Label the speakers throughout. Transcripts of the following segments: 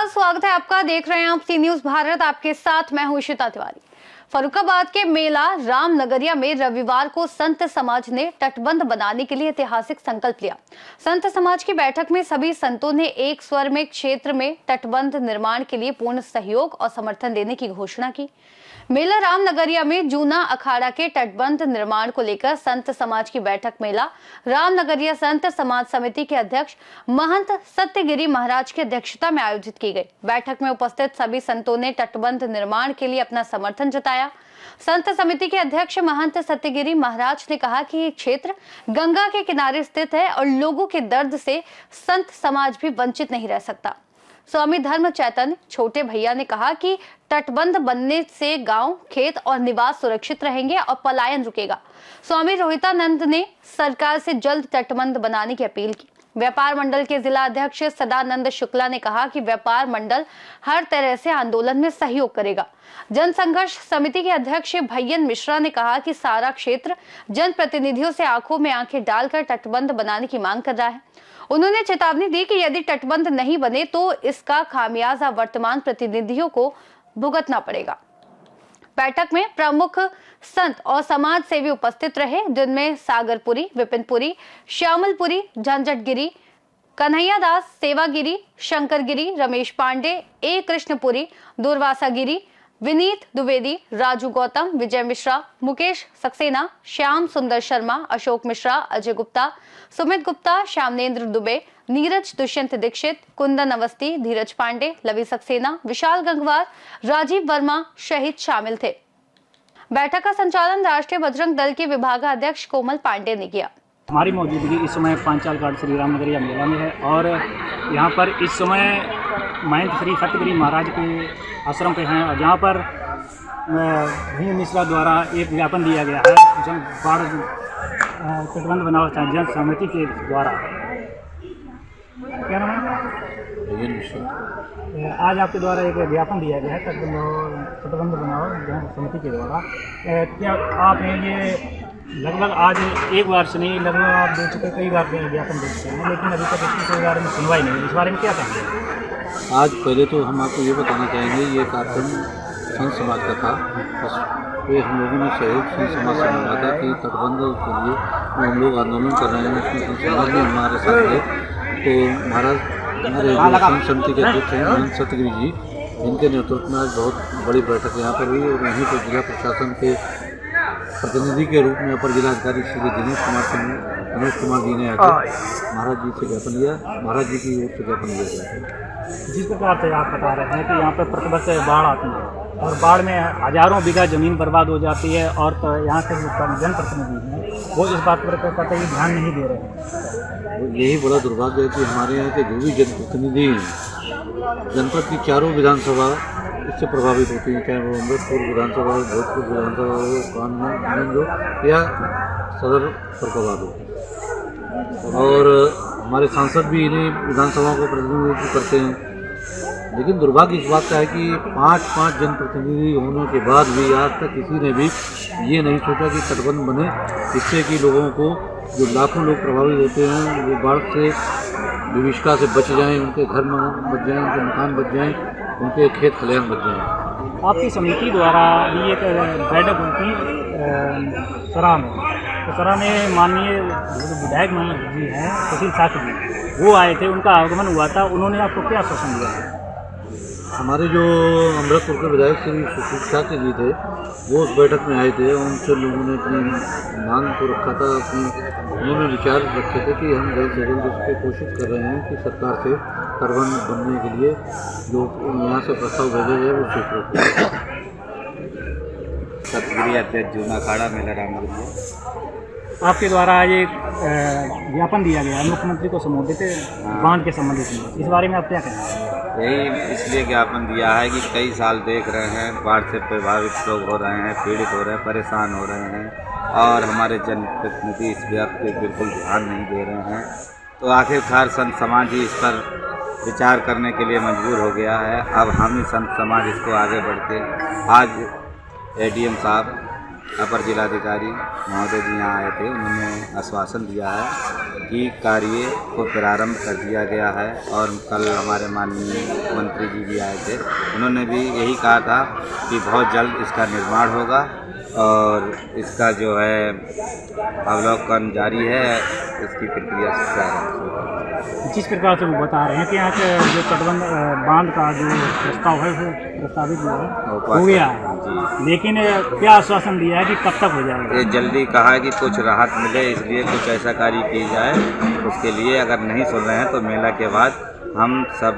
Speaker 1: नमस्कार, स्वागत है आपका। देख रहे हैं आप सी न्यूज भारत। आपके साथ मैं हूं इशिता तिवारी। फर्रुखाबाद के मेला रामनगरिया में रविवार को संत समाज ने तटबंध बनाने के लिए ऐतिहासिक संकल्प लिया। संत समाज की बैठक में सभी संतों ने एक स्वर में क्षेत्र में तटबंध निर्माण के लिए पूर्ण सहयोग और समर्थन देने की घोषणा की। मेला रामनगरिया में जूना अखाड़ा के तटबंध निर्माण को लेकर संत समाज की बैठक मेला रामनगरिया संत समाज समिति के अध्यक्ष महंत सत्यगिरी महाराज की अध्यक्षता में आयोजित की गई। बैठक में उपस्थित सभी संतों ने तटबंध निर्माण के लिए अपना समर्थन जताया। संत समिति के अध्यक्ष महंत सत्यगिरी महाराज ने कहा कि ये क्षेत्र गंगा के किनारे स्थित है और लोगों के दर्द से संत समाज भी वंचित नहीं रह सकता। स्वामी धर्म चैतन्य छोटे भैया ने कहा कि तटबंध बनने से गांव, खेत और निवास सुरक्षित रहेंगे और पलायन रुकेगा। स्वामी रोहितानंद ने सरकार से जल्द तटबंध बनाने की अपील की। व्यापार मंडल के जिला अध्यक्ष सदानंद शुक्ला ने कहा कि व्यापार मंडल हर तरह से आंदोलन में सहयोग करेगा। जनसंघर्ष समिति के अध्यक्ष भैयन मिश्रा ने कहा कि सारा क्षेत्र जनप्रतिनिधियों से आंखों में आंखें डालकर तटबंध बनाने की मांग कर रहा है। उन्होंने चेतावनी दी कि यदि तटबंध नहीं बने तो इसका खामियाजा वर्तमान प्रतिनिधियों को भुगतना पड़ेगा। बैठक में प्रमुख संत और समाज सेवी उपस्थित रहे, जिनमें सागरपुरी, विपिनपुरी, श्यामलपुरी, झंझटगिरी, कन्हैया दास, सेवागिरी, शंकरगिरी, रमेश पांडे, ए कृष्णपुरी, दुर्वासागिरी, विनीत द्विवेदी, राजू गौतम, विजय मिश्रा, मुकेश सक्सेना, श्याम सुंदर शर्मा, अशोक मिश्रा, अजय गुप्ता, सुमित गुप्ता, श्यामनेन्द्र दुबे, नीरज दुष्यंत दीक्षित, कुंदन अवस्थी, धीरज पांडे, लवी सक्सेना, विशाल गंगवार, राजीव वर्मा सहित शामिल थे। बैठक का संचालन राष्ट्रीय बजरंग दल के विभागाध्यक्ष कोमल पांडे ने किया।
Speaker 2: हमारी मौजूदगी इस समय पांचाल घाट श्री रामनगरिया मेला में है और यहाँ पर इस समय महंत श्री सत्यगिरी महाराज के आश्रम पे हैं, और जहाँ पर भीम मिश्रा द्वारा एक ज्ञापन दिया गया है जन बाढ़ तटबंध बनाओ जन समिति के द्वारा। क्या नाम है? भीम मिश्रा। आज आपके द्वारा एक ज्ञापन दिया गया है तटबंध बनाओ जन समिति के द्वारा। क्या आप ये लगभग आज एक बार से नहीं, लगभग आप दे चुके, कई बार ज्ञापन दे चुके हैं, लेकिन अभी तक इसके बारे में सुनवाई नहीं हुई। इस बारे में क्या कहेंगे?
Speaker 3: आज पहले तो हम आपको ये बताना चाहेंगे, ये कार्यक्रम संत समाज का था। ये हम लोगों ने सहयोग संत समाज से मिला था कि तटबंध के लिए हम लोग आंदोलन कर रहे हैं, उसमें संत समाज भी हमारे साथ है। तो महाराज हमारे संत समिति के अध्यक्ष हैं महंत सत्यगिरी जी, इनके नेतृत्व में आज बहुत बड़ी बैठक यहाँ पर हुई और वहीं पर जिला प्रशासन के प्रतिनिधि के रूप में अपर जिलाधिकारी श्री दिनेश कुमार जी ने आकर महाराज जी से ज्ञापन लिया, महाराज जी की ओर से ज्ञापन लिया गया है।
Speaker 2: जिस प्रकार से आप बता रहे हैं कि यहाँ पर प्रतिवर्ष बाढ़ आती है और बाढ़ में हजारों बीघा जमीन बर्बाद हो जाती है, और तो यहाँ के जो जनप्रतिनिधि हैं वो इस बात पर कतई ध्यान नहीं दे रहे हैं।
Speaker 3: यही बड़ा दुर्भाग्य है कि हमारे यहाँ के जो भी जनप्रतिनिधि हैं, जनपद की चारों विधानसभा इससे प्रभावित होती हैं, चाहे वो अमृतपुर विधानसभा हो, भोजपुर विधानसभा हो, कानून हो या सदर फर्रुखाबाद हो, और हमारे सांसद भी इन्हीं विधानसभाओं का प्रतिनिधित्व करते हैं। लेकिन दुर्भाग्य इस बात का है कि पाँच जनप्रतिनिधि होने के बाद भी आज तक किसी ने भी ये नहीं सोचा कि तटबंध बने, जिससे कि लोगों को, जो लाखों लोग प्रभावित होते हैं, वो बाढ़ से, विभीषिका से बच जाएं, उनके घर बच जाएं, उनके मकान बच जाएं, उनके खेत खलिहान बच जाएं।
Speaker 2: आपकी समिति द्वारा भी एक बैठक हुई थी सरा में, तो सरा में माननीय विधायक जी हैं सुशील साथी जी, वो आए थे, उनका आगमन हुआ था। उन्होंने आपको क्या आश्वासन दिया?
Speaker 3: हमारे जो अमृतपुर के विधायक श्री सुशील साथी जी थे, वो उस बैठक में आए थे। उनसे लोगों ने अपनी मांग को रखा था, उन्होंने विचार रखे थे कि हम जल्द से जल्द इस पर कोशिश कर रहे हैं कि सरकार से तटबंध बनने के लिए जो यहाँ से प्रस्ताव भेजा जाए वो स्वीकृत।
Speaker 4: सत्यगिरी अध्यक्ष जूना अखाड़ा मेला रामनगरिया।
Speaker 2: आपके द्वारा ये ज्ञापन दिया गया है मुख्यमंत्री को संबोधित बांध के संबंधित में, इस बारे में आप क्या कहेंगे?
Speaker 4: यही इसलिए ज्ञापन दिया है कि कई साल देख रहे हैं बाढ़ से प्रभावित लोग हो रहे हैं, पीड़ित हो रहे हैं, परेशान हो रहे हैं, और हमारे जनप्रतिनिधि इस बात पे बिल्कुल ध्यान नहीं दे रहे हैं। तो आखिरकार संत समाज ही इस पर विचार करने के लिए मजबूर हो गया है। अब हम ही संत समाज इसको आगे बढ़ के आज एडीएम साहब अपर जिलाधिकारी महोदय जी यहाँ आए थे। उन्होंने आश्वासन दिया है कि कार्य को प्रारंभ कर दिया गया है और कल हमारे माननीय मंत्री जी भी आए थे। उन्होंने भी यही कहा था कि बहुत जल्द इसका निर्माण होगा और इसका जो है अवलोकन जारी है, इसकी प्रक्रिया प्रारंभ होगी।
Speaker 2: जिस प्रकार से वो बता रहे हैं कि यहाँ के जो तटबंध बांध का जो प्रस्ताव है वो प्रस्तावित जो है हो गया है
Speaker 4: जी।
Speaker 2: लेकिन क्या आश्वासन दिया है कि कब तक हो जाएगा?
Speaker 4: ये जल्दी कहा है कि कुछ राहत मिले, इसलिए कुछ ऐसा कार्य की जाए। उसके लिए अगर नहीं सुन रहे हैं तो मेला के बाद हम सब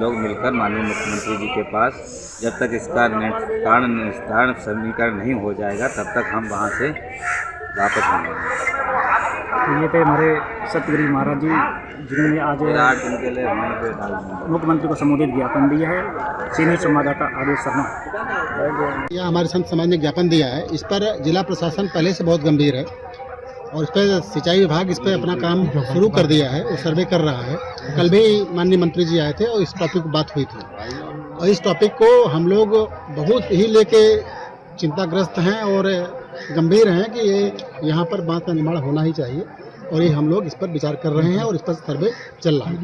Speaker 4: लोग मिलकर माननीय मुख्यमंत्री जी के पास, जब तक इसका निस्तारण समीकरण नहीं हो जाएगा तब तक हम वहाँ से वापस नहीं।
Speaker 2: तो ये थे हमारे सत्यगिरी महाराज जी, जिन्होंने आज
Speaker 4: 8 दिन के लिए वहीं पे डाल देंगे।
Speaker 2: मुख्यमंत्री को संबोधित ज्ञापन दिया है। सीनियर संवाददाता आदेश शर्मा।
Speaker 5: यह हमारे संत समाज ने ज्ञापन दिया है। इस पर जिला प्रशासन पहले से बहुत गंभीर है और इस पर सिंचाई विभाग इस पर अपना काम शुरू कर दिया है, वो सर्वे कर रहा है। कल भी माननीय मंत्री जी आए थे और इस टॉपिक पर बात हुई थी और इस टॉपिक को हम लोग बहुत ही लेके चिंताग्रस्त हैं और गंभीर हैं कि ये यहाँ पर बांध का निर्माण होना ही चाहिए और ये हम लोग इस पर विचार कर रहे हैं और इस पर सर्वे चल रहा है।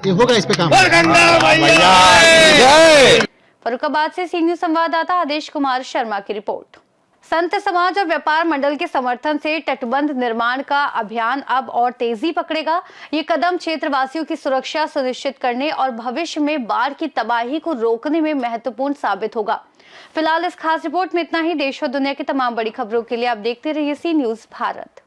Speaker 5: ये होगा इस पे काम।
Speaker 1: फर्रुखाबाद से सी न्यूज संवाददाता आदेश कुमार शर्मा की रिपोर्ट। संत समाज और व्यापार मंडल के समर्थन से तटबंध निर्माण का अभियान अब और तेजी पकड़ेगा। ये कदम क्षेत्रवासियों की सुरक्षा सुनिश्चित करने और भविष्य में बाढ़ की तबाही को रोकने में महत्वपूर्ण साबित होगा। फिलहाल इस खास रिपोर्ट में इतना ही। देश और दुनिया की तमाम बड़ी खबरों के लिए आप देखते रहिए सी न्यूज भारत।